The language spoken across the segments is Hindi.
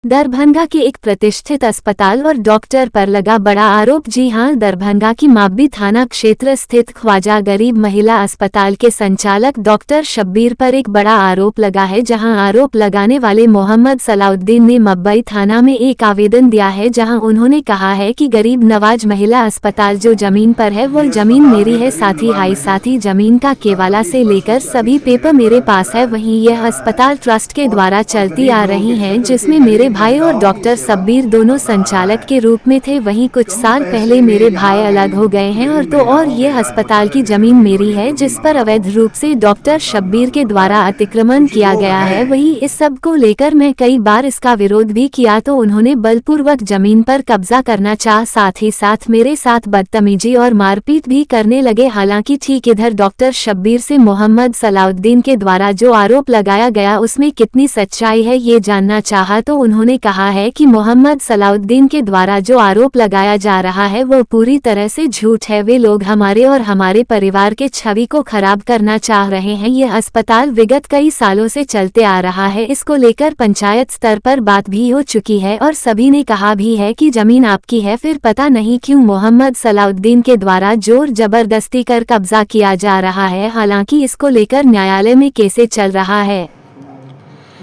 दरभंगा के एक प्रतिष्ठित अस्पताल और डॉक्टर पर लगा बड़ा आरोप। जी हां, दरभंगा की माब्बी थाना क्षेत्र स्थित ख्वाजा गरीब महिला अस्पताल के संचालक डॉक्टर शब्बीर पर एक बड़ा आरोप लगा है। जहां आरोप लगाने वाले मोहम्मद सलाउद्दीन ने मब्बई थाना में एक आवेदन दिया है, जहां उन्होंने कहा है कि गरीब नवाज महिला अस्पताल जो जमीन पर है वो जमीन मेरी है, साथ ही जमीन का केवाला से लेकर सभी पेपर मेरे पास है। वहीं यह अस्पताल ट्रस्ट के द्वारा चलती आ रही है, जिसमें मेरे भाई और डॉक्टर शब्बीर दोनों संचालक के रूप में थे। वहीं कुछ साल पहले मेरे भाई अलग हो गए हैं और ये अस्पताल की जमीन मेरी है, जिस पर अवैध रूप से डॉक्टर शब्बीर के द्वारा अतिक्रमण किया गया है। वहीं इस सब को लेकर मैं कई बार इसका विरोध भी किया तो उन्होंने बलपूर्वक जमीन पर कब्जा करना चाहा, साथ ही साथ मेरे साथ बदतमीजी और मारपीट भी करने लगे। हालांकि ठीक इधर डॉक्टर शब्बीर से मोहम्मद सलाउद्दीन के द्वारा जो आरोप लगाया गया उसमें कितनी सच्चाई है ये जानना चाहा तो उन्होंने कहा है कि मोहम्मद सलाउद्दीन के द्वारा जो आरोप लगाया जा रहा है वो पूरी तरह से झूठ है। वे लोग हमारे और हमारे परिवार के छवि को खराब करना चाह रहे हैं। यह अस्पताल विगत कई सालों से चलते आ रहा है, इसको लेकर पंचायत स्तर पर बात भी हो चुकी है और सभी ने कहा भी है कि जमीन आपकी है, फिर पता नहीं क्यों मोहम्मद सलाउद्दीन के द्वारा जोर जबरदस्ती कर कब्जा किया जा रहा है। हालांकि इसको लेकर न्यायालय में केसें चल रहा है।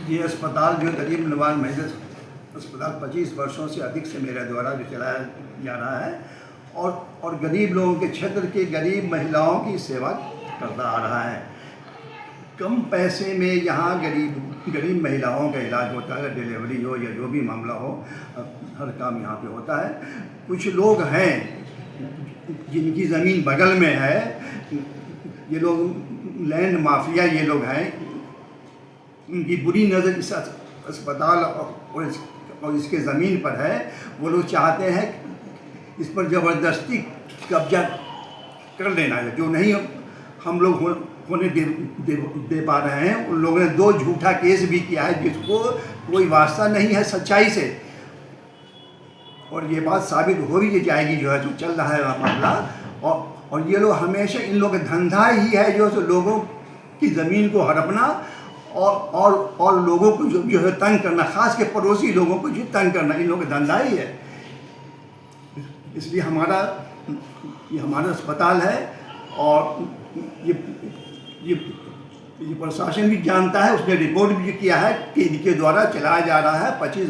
ये अस्पताल जो गरीब नवाज महिला अस्पताल 25 वर्षों से अधिक से मेरे द्वारा जो चलाया जा रहा है और गरीब लोगों के क्षेत्र के गरीब महिलाओं की सेवा करता आ रहा है। कम पैसे में यहाँ गरीब महिलाओं का इलाज होता है, डिलीवरी हो या जो भी मामला हो, हर काम यहाँ पे होता है। कुछ लोग हैं जिनकी ज़मीन बगल में है, ये लोग लैंड माफिया ये लोग हैं, उनकी बुरी नज़र इस अस्पताल और इसके ज़मीन पर है। वो लोग चाहते हैं इस पर ज़बरदस्ती कब्जा कर लेना है, जो नहीं हम लोग होने दे पा रहे हैं। उन लोगों ने 2 झूठा केस भी किया है जिसको कोई वास्ता नहीं है सच्चाई से, और ये बात साबित हो भी जाएगी जो है जो चल रहा है मामला। और ये लोग हमेशा इन लोगों का धंधा ही है जो लोगों की ज़मीन को हड़पना और लोगों को जो है तंग करना, खास के पड़ोसी लोगों को जो तंग करना, इन लोगों का धंधा ही है। इसलिए ये हमारा अस्पताल है और ये प्रशासन भी जानता है, उसने रिपोर्ट भी किया है कि इनके द्वारा चलाया जा रहा है। 25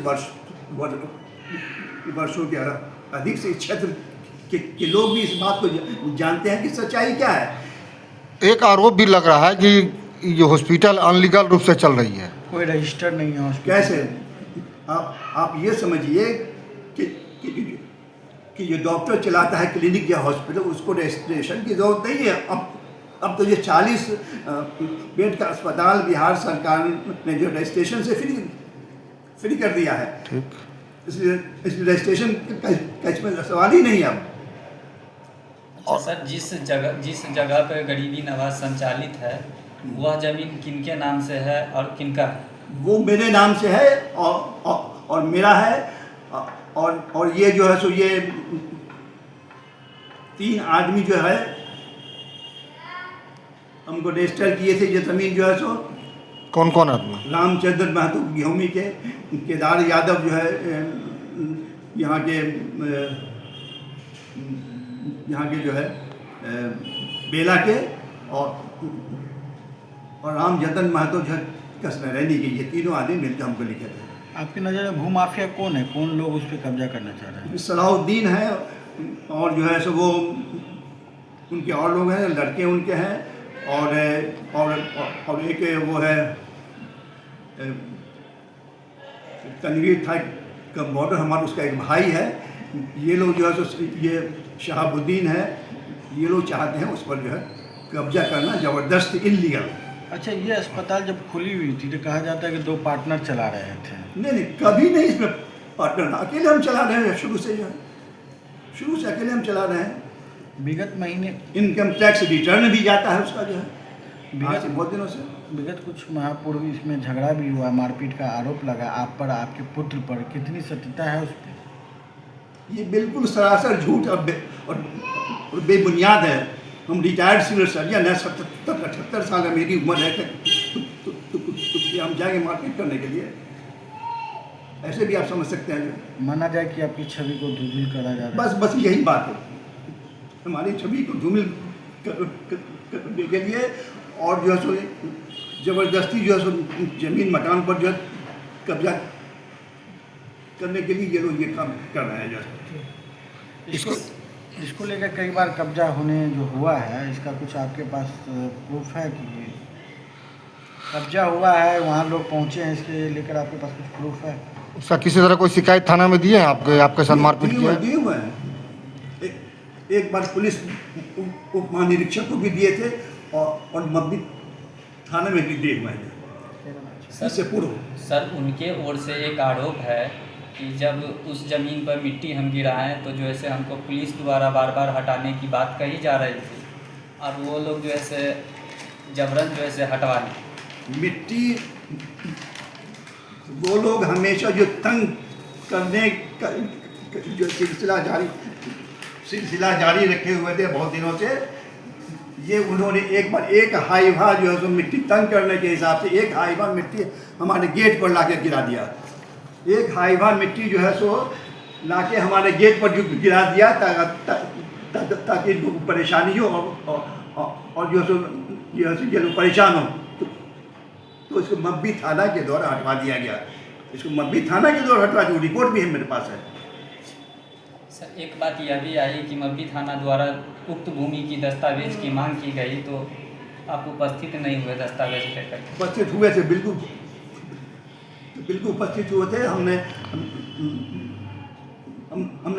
वर्षों के अधिक से क्षेत्र के लोग भी इस बात को जानते हैं कि सच्चाई क्या है। एक आरोप भी लग रहा है कि ये हॉस्पिटल अनलीगल रूप से चल रही है, कोई रजिस्टर नहीं है हॉस्पिटल। कैसे? आप ये समझिए कि जो डॉक्टर चलाता है क्लिनिक या हॉस्पिटल, उसको रजिस्ट्रेशन की जरूरत नहीं है। अब तो ये 40 बेड का अस्पताल बिहार सरकार ने जो रजिस्ट्रेशन से फ्री कर दिया है, ठीक, इसलिए रजिस्ट्रेशन का इसमें सवाल ही नहीं है। अब अच्छा सर, जिस जगह पर गरीबी नवाज संचालित है वह जमीन किनके नाम से है और किनका है? वो मेरे नाम से है और मेरा है। और ये जो है सो ये 3 आदमी जो है हमको रजिस्टर किए थे ये ज़मीन जो है सो। कौन कौन आदमी? रामचंद्र महतो गेहूमी के, केदार यादव जो है यहाँ के जो है बेला के, और रामजतन महतो जो है कसनरैनी के, ये तीनों आदमी मिलकर हमको लिखे थे। आपकी नज़र में भूमाफिया कौन है, कौन लोग उस पर कब्जा करना चाह रहे हैं? सलाउद्दीन है और जो है सो वो उनके और लोग हैं, लड़के उनके हैं, और एक वो है तनवीर था कंपाउंडर हमारा, उसका एक भाई है। ये लोग जो है सो ये शहाबुद्दीन है, ये लोग चाहते हैं उस पर जो है कब्जा करना ज़बरदस्त इल्लीगल। अच्छा, ये अस्पताल जब खुली हुई थी तो कहा जाता है कि 2 पार्टनर चला रहे थे। नहीं, कभी नहीं इसमें पार्टनर, अकेले हम चला रहे हैं शुरू से अकेले हम चला रहे हैं। विगत महीने इनकम टैक्स रिटर्न भी जाता है उसका जो है बहुत दिनों से। विगत कुछ माह पूर्व इसमें झगड़ा भी हुआ, मारपीट का आरोप लगा आप पर, आपके पुत्र पर, कितनी सत्यता है उस पर? ये बिल्कुल सरासर झूठ और बेबुनियाद है। हम रिटायर्ड सिविल सर्जन है, 77-78 साल मेरी उम्र है, तो हम जाएंगे मारपीट करने के लिए? ऐसे भी आप समझ सकते हैं। माना जाए कि आपकी छवि को धूमिल करा जा रहा है। बस यही बात है, हमारी छवि को धूमिल करने के लिए और जो है सो ज़बरदस्ती जो है सो जमीन मकान पर जो है कब्जा करने के लिए ये लोग ये काम कर रहे हैं। जो इसको लेकर कई बार कब्जा होने जो हुआ है, इसका कुछ आपके पास प्रूफ है कि ये कब्जा हुआ है, वहाँ लोग पहुँचे हैं, इसके लेकर आपके पास कुछ प्रूफ है? उसका किसी तरह कोई शिकायत थाना में दिए हैं आपके साथ मारपीट किया है? दिए हुए हैं, एक बार पुलिस उप महानिरीक्षक को भी दिए थे और मब्बी थाने में भी दिए हुए हैं इससे पूर्व। सर उनके ओर से एक आरोप है कि जब उस ज़मीन पर मिट्टी हम गिराएं तो जो ऐसे हमको पुलिस द्वारा बार बार हटाने की बात कही जा रही थी और वो लोग जो ऐसे जबरन जो ऐसे हटवा लें। मिट्टी वो लोग हमेशा जो तंग करने का जो सिलसिला जारी रखे हुए थे बहुत दिनों से, ये उन्होंने एक बार एक हाईवा जो है सो मिट्टी तंग करने के हिसाब से एक हाईवा मिट्टी हमारे गेट पर लाके गिरा दिया। एक हाईवा मिट्टी जो है सो लाके हमारे गेट पर जो गिरा दिया ताकि लोग परेशानी हो और जो है सो ये लोग परेशान हो, तो इसको मब्बी थाना के द्वारा हटवा दिया गया। इसको मब्बी थाना के द्वारा हटवा दिया, रिपोर्ट भी है मेरे पास है। सर एक बात यह भी आई कि मब्बी थाना द्वारा उक्त भूमि की दस्तावेज की मांग की गई तो आप उपस्थित नहीं हुए दस्तावेज लेकर? उपस्थित हुए थे, बिल्कुल उपस्थित हुए थे। हमने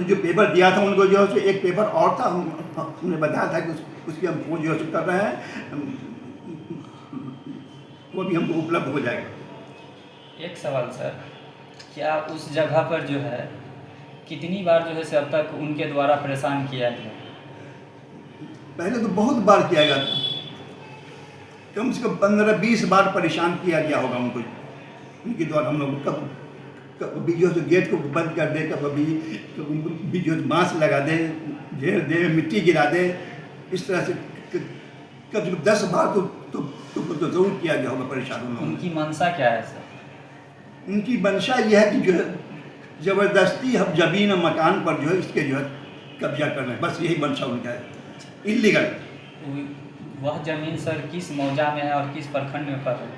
जो पेपर दिया था उनको जो है एक पेपर और था, हमने बताया था कि उसकी हम खोज जो कर रहे हैं, वो भी हमको उपलब्ध हो जाएगा। एक सवाल सर, क्या उस जगह पर जो है कितनी बार जो है से अब तक उनके द्वारा परेशान किया गया? पहले तो बहुत बार किया गया, कम से कम 15-20 बार परेशान किया गया होगा उनको उनके द्वारा। हम लोग कभी जो है गेट को बंद कर दे, कभी जो बांस लगा दे, घेर दे, मिट्टी गिरा दे, इस तरह से कम से कम 10 बार तो जरूर किया गया होगा परेशान उन लोगों। उनकी मंशा क्या है सर? उनकी मंशा यह है कि जो है ज़बरदस्ती हम ज़मीन और मकान पर जो है इसके जो है कब्जा करना है, बस यही मंशा उनका है, इल्लीगल। वह ज़मीन सर किस मौजा में है और किस प्रखंड में पर है?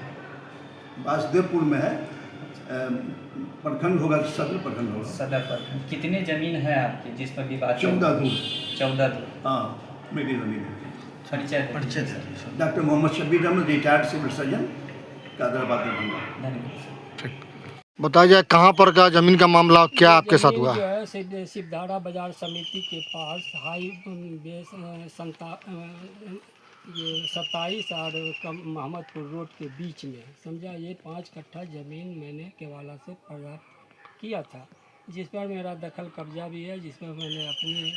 वासुदेवपुर में है, प्रखंड होगा सदर प्रखंड होगा। सदर प्रखंड। कितने ज़मीन है आपकी जिस पर विवाद? 14 दूर। 14 दूर। हाँ, मेरी ज़मीन है। परिचय doctor Mohammad Shabbir Ahmad, retired civil surgeon, Kadrabad Darbhanga. धन्यवाद। बताया जाए कहाँ पर का जमीन का मामला क्या आपके साथ हुआ? जो है सिद्धारा बाजार समिति के पास हाई बेस ये 27 और मोहम्मदपुर रोड के बीच में समझा, ये 5 कट्ठा ज़मीन मैंने केवाला से प्राप्त किया था, जिस पर मेरा दखल कब्जा भी है, जिसमें मैंने अपनी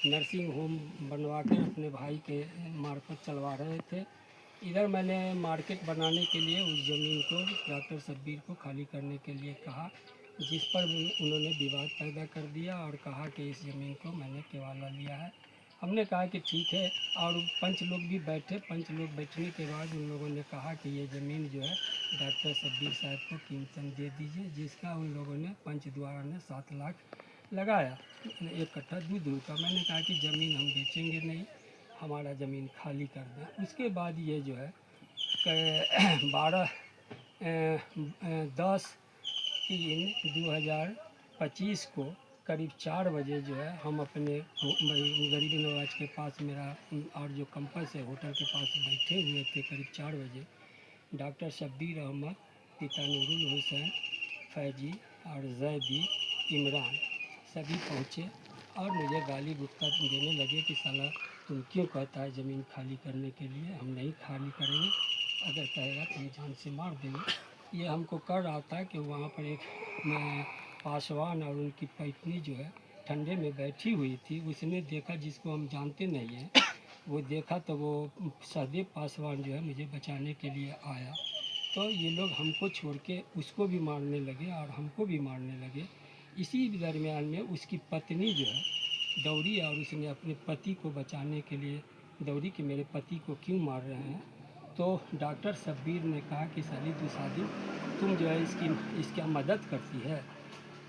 नर्सिंग होम बनवा कर अपने भाई के मार्फत चलवा रहे थे। इधर मैंने मार्केट बनाने के लिए उस ज़मीन को डॉक्टर शब्बीर को खाली करने के लिए कहा, जिस पर उन्होंने विवाद पैदा कर दिया और कहा कि इस ज़मीन को मैंने केवाला लिया है। हमने कहा कि ठीक है, और पंच लोग भी बैठे। पंच लोग बैठने के बाद उन लोगों ने कहा कि ये ज़मीन जो है डॉक्टर शब्बीर साहब को कीमतन दे दीजिए, जिसका उन लोगों ने पंच द्वारा ने 7 लाख लगाया 1 कट्ठा 2 दूर का। मैंने कहा कि ज़मीन हम बेचेंगे नहीं, हमारा ज़मीन खाली कर दें। उसके बाद ये जो है 10/3/2025 को करीब 4 बजे जो है हम अपने गरीबी नवाज के पास, मेरा और जो कैंपस है होटल के पास बैठे हुए थे, करीब 4 बजे डॉक्टर शब्बीर अहमद, पिता नूरुल हुसैन, फैजी और जैदी, इमरान सभी पहुँचे और मुझे गाली गुप्ता देने लगे कि साला तुम क्यों कहता है ज़मीन खाली करने के लिए, हम नहीं खाली करेंगे, अगर कहेगा तो हम जान से मार देंगे। ये हमको कर रहा था कि वहाँ पर एक पासवान और उनकी पत्नी जो है ठंडे में बैठी हुई थी, उसने देखा, जिसको हम जानते नहीं हैं, वो देखा तो वो सहदेव पासवान जो है मुझे बचाने के लिए आया, तो ये लोग हमको छोड़ के उसको भी मारने लगे और हमको भी मारने लगे। इसी दरमियान में उसकी पत्नी जो है दौड़ी और उसने अपने पति को बचाने के लिए दौड़ी कि मेरे पति को क्यों मार रहे हैं। तो डॉक्टर शब्बीर ने कहा कि साली तू शादी तुम जो है इसका मदद करती है,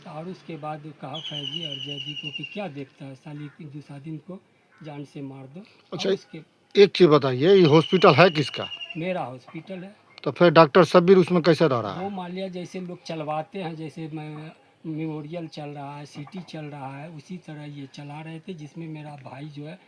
और उसके बाद कहा फैजी और जैदी को कि क्या देखता है, साली की दूसरा दिन को जान से मार दो। अच्छा, और उसके एक चीज़ बताइए, ये हॉस्पिटल है किसका? मेरा हॉस्पिटल है। तो फिर डॉक्टर शब्बीर उसमें कैसे रह रहा वो है? मान लिया जैसे लोग चलवाते हैं, जैसे मेमोरियल चल रहा है, सिटी चल रहा है, उसी तरह ये चला रहे थे, जिसमें मेरा भाई जो है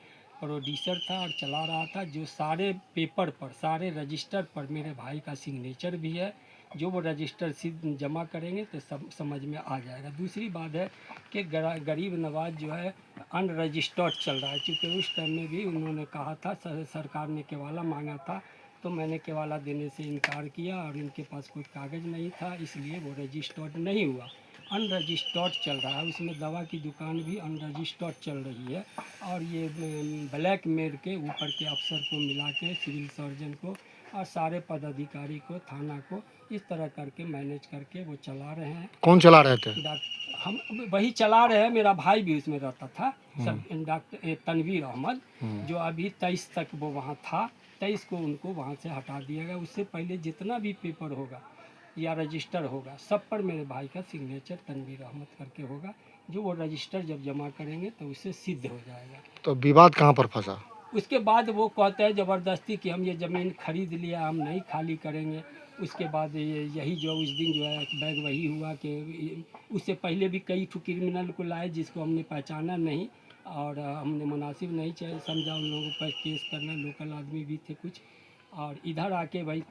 प्रोड्यूसर था और चला रहा था। जो सारे पेपर पर, सारे रजिस्टर पर मेरे भाई का सिग्नेचर भी है। जो वो रजिस्टर जमा करेंगे तो सब समझ में आ जाएगा। दूसरी बात है कि गरीब नवाज जो है अनरजिस्टर्ड चल रहा है, क्योंकि उस टाइम में भी उन्होंने कहा था, सरकार ने केवाला मांगा था, तो मैंने केवाला देने से इनकार किया और इनके पास कोई कागज़ नहीं था, इसलिए वो रजिस्टर्ड नहीं हुआ, अनरजिस्टर्ड चल रहा है। उसमें दवा की दुकान भी अनरजिस्टर्ड चल रही है। और ये ब्लैक मेल के ऊपर के अफसर को मिला के, सिविल सर्जन को और सारे पदाधिकारी को, थाना को, इस तरह करके मैनेज करके वो चला रहे हैं। कौन चला रहे थे? हम वही चला रहे हैं। मेरा भाई भी उसमें रहता था, सब डॉक्टर तनवीर अहमद, जो अभी 23 तक वो वहाँ था। 23 को उनको वहाँ से हटा दिया गया। उससे पहले जितना भी पेपर होगा या रजिस्टर होगा, सब पर मेरे भाई का सिग्नेचर तनवीर अहमद करके होगा। जो वो रजिस्टर जब जमा करेंगे तो उससे सिद्ध हो जाएगा। तो विवाद कहाँ पर फंसा? उसके बाद वो कहते हैं ज़बरदस्ती कि हम ये ज़मीन खरीद लिया, हम नहीं खाली करेंगे। उसके बाद यही जो उस दिन जो है बैग वही हुआ कि उससे पहले भी कई ठो क्रिमिनल को लाए, जिसको हमने पहचाना नहीं और हमने मुनासिब नहीं समझा उन लोगों पर केस करना। लोकल आदमी भी थे कुछ। और इधर आके भाई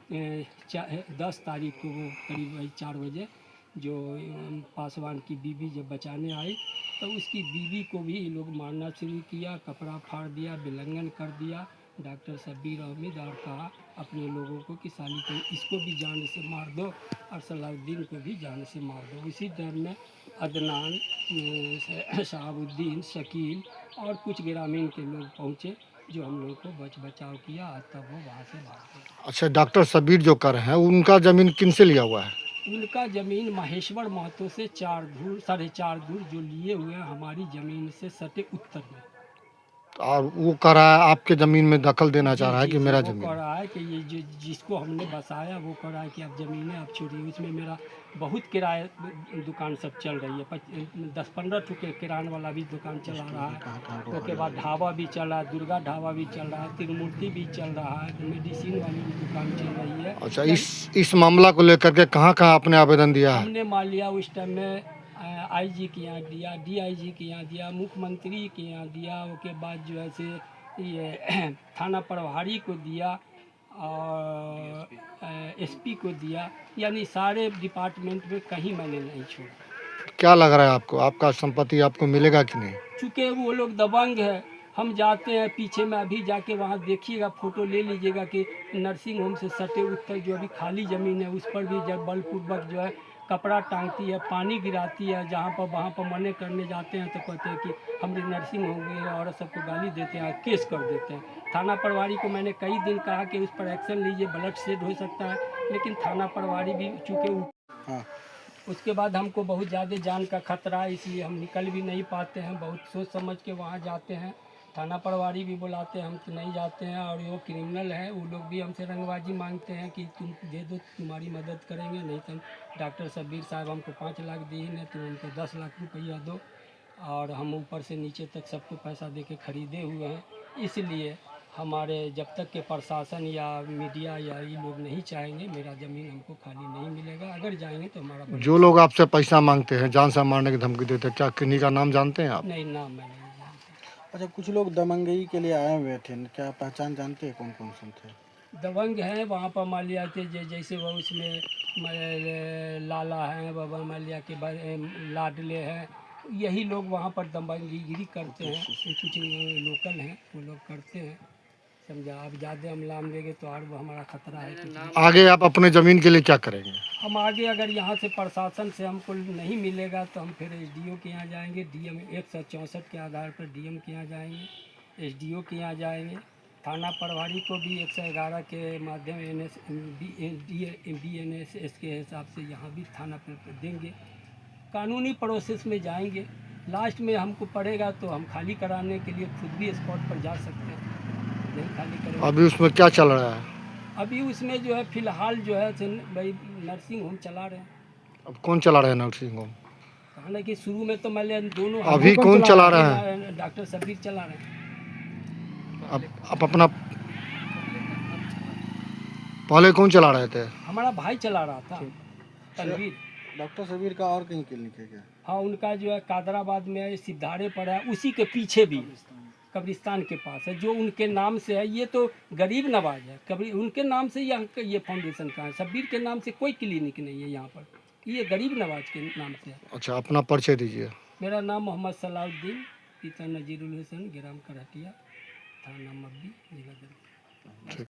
10 तारीख को वो करीब वही 4 बजे जो पासवान की बीवी जब बचाने आई, तो उसकी बीवी को भी ये लोग मारना शुरू किया, कपड़ा फाड़ दिया, विलंघन कर दिया। डॉक्टर शब्बीर अहमद और कहा अपने लोगों को कि साली को इसको भी जान से मार दो और सलाउद्दीन को भी जान से मार दो। इसी टाइम में अदनान, शहाबुद्दीन, शकील और कुछ ग्रामीण के लोग पहुँचे, जो हम लोग को बचाव किया। तब वो वहाँ से भाग गए। अच्छा, डॉक्टर शब्बीर जो कर रहे हैं, उनका ज़मीन किन से लिया हुआ है? उनका ज़मीन महेश्वर महतो से 4.5 धूर जो लिए हुए हैं हमारी ज़मीन से सटे उत्तर में। और वो कह रहा है आपके ज़मीन में दखल देना चाह रहा है कि मेरा वो ज़मीन? कह रहा है कि ये जो जिसको हमने बसाया वो कह रहा है कि अब ज़मीनें आप छोड़िए। उसमें मेरा बहुत किराए दुकान सब चल रही है। 10-15 ठो के किरान वाला भी दुकान चला रहा है। उसके बाद ढाबा भी चल रहा है, दुर्गा ढाबा भी चल रहा है, त्रिमूर्ति भी चल रहा है, मेडिसिन वाली भी दुकान चल रही है। अच्छा, इस मामला को लेकर के कहाँ आपने आवेदन दिया है? हमने मान लिया उस टाइम में आईजी के यहाँ दिया, डीआईजी के यहाँ दिया, मुख्यमंत्री के यहाँ दिया। उसके बाद जो है से ये थाना प्रभारी को दिया और एसपी को दिया, यानी सारे डिपार्टमेंट में कहीं मैंने नहीं छोड़ा। क्या लग रहा है आपको, आपका संपत्ति आपको मिलेगा कि नहीं? चूँकि वो लोग दबंग है। हम जाते हैं पीछे में, अभी जाके वहाँ देखिएगा, फ़ोटो ले लीजिएगा कि नर्सिंग होम से सटे उत्तर जो अभी खाली ज़मीन है, उस पर भी जब बलपूर्वक जो है कपड़ा टांगती है, पानी गिराती है। जहाँ पर वहाँ पर मने करने जाते हैं तो कहते हैं कि हमने नर्सिंग होम गई है, औरत सबको गाली देते हैं, केस कर देते हैं। थाना प्रभारी को मैंने कई दिन कहा कि उस पर एक्शन लीजिए, ब्लड शेड हो सकता है, लेकिन थाना प्रभारी भी चूँकि उसके बाद हमको बहुत ज़्यादा जान का खतरा है, इसलिए हम निकल भी नहीं पाते हैं। बहुत सोच समझ के वहाँ जाते हैं। थाना प्रभारी भी बुलाते हैं, हम तो नहीं जाते हैं। और वो क्रिमिनल है, वो लोग भी हमसे रंगबाजी मांगते हैं कि तुम दे दो, तुम्हारी मदद करेंगे, नहीं तो डॉक्टर शब्बीर साहब हमको 5 लाख दिए हैं तो उनको 10 लाख रुपया दो। और हम ऊपर से नीचे तक सबको पैसा दे के खरीदे हुए हैं। इसलिए हमारे जब तक के प्रशासन या मीडिया या ये लोग नहीं चाहेंगे, मेरा ज़मीन हमको खाली नहीं मिलेगा। अगर जाएंगे तो हमारा जो लोग आपसे पैसा मांगते हैं, जान से मारने की धमकी देते हैं, क्या किन्हीं का नाम जानते हैं आप? नहीं, नाम मैं नहीं जानता। अच्छा, कुछ लोग दबंगई के लिए आए हुए थे, क्या पहचान जानते हैं कौन कौन से थे? दबंग हैं वहाँ पर मान लिया थे, जैसे वो उसमें लाला हैं, बाबा मान लिया के लाडले हैं, यही लोग वहाँ पर दबंगीगिरी करते हैं। कुछ लोकल हैं, वो लोग करते हैं, समझा। अब ज़्यादा हम लाम लेंगे तो और हमारा खतरा है कि आगे आप अपने ज़मीन के लिए क्या करेंगे? हम आगे अगर यहाँ से प्रशासन से हमको नहीं मिलेगा तो हम फिर एसडीओ के यहाँ जाएंगे। डीएम 164 के आधार पर डीएम के यहाँ जाएंगे, एसडीओ के यहाँ जाएंगे। थाना प्रभारी को भी 111 के माध्यम BNSS के हिसाब से यहाँ भी थाना पर देंगे। कानूनी प्रोसेस में जाएंगे। लास्ट में हमको पड़ेगा तो हम खाली कराने के लिए खुद भी स्पॉट पर जा सकते हैं, नहीं खाली करेंगे। अभी उसमें क्या चल रहा है? अभी उसमें जो है फ़िलहाल जो है भाई नर्सिंग होम चला रहे हैं। अब कौन चला रहा है नर्सिंग होम? हालांकि शुरू में तो मैं दोनों अभी कौन चला रहा है? डॉक्टर शब्बीर चला रहे हैं। आप अपना पहले कौन चला रहे थे? हमारा भाई चला रहा था, तनवीर। डॉक्टर शबीर का और कहीं क्लिनिक है क्या? हाँ, उनका जो है कादराबाद में सिद्धारे पर है, उसी के पीछे भी कब्रिस्तान के पास है, जो उनके नाम से है। ये तो गरीब नवाज है, कभी उनके नाम से ये फाउंडेशन का है। शब्बीर के नाम से कोई क्लिनिक नहीं है यहाँ पर, ये गरीब नवाज के नाम से है। अच्छा, अपना परिचय दीजिए। मेरा नाम मोहम्मद सलाउद्दीन, पिता नजीरुल हसन, ग्राम करहटिया, थाना मब्बी, जिला दरभंगा।